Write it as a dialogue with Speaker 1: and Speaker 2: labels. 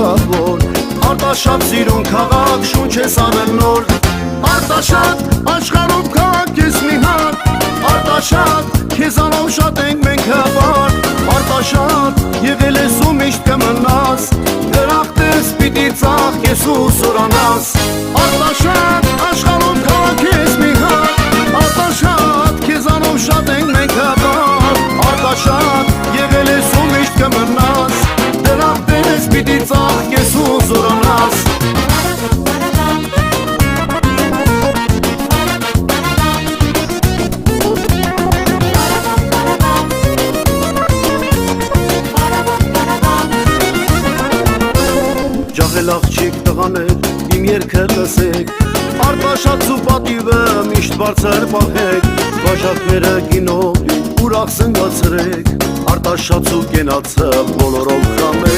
Speaker 1: մեղավոր Արտաշատ սիրուն քաղաք շունչ ես արել նոր Արտաշատ աշխարհով քաղաք ես մի հատ Արտաշատ քեզանով շատ ենք մենք հավար Արտաշատ եղել ես ու միշտ կմնաս Դրախտես պիտի ծաղկես ու սորանաս Արտաշատ աշխարհով քաղաք ես մի հատ Արտաշատ քեզանով շատ ենք մենք հավար Արտաշատ եղել ես ու միշտ կմնաս Դրախտես պիտի ծաղկես ու սորանաս Ջահել աղջիկ տղաներ, իմ երգը լսեք Արտաշատ ու պատիվը միշտ բարձր պահեք Բաժակները գինով ուրախ զնգացրեք Արտաշատ ու կենացը բոլորով խամեք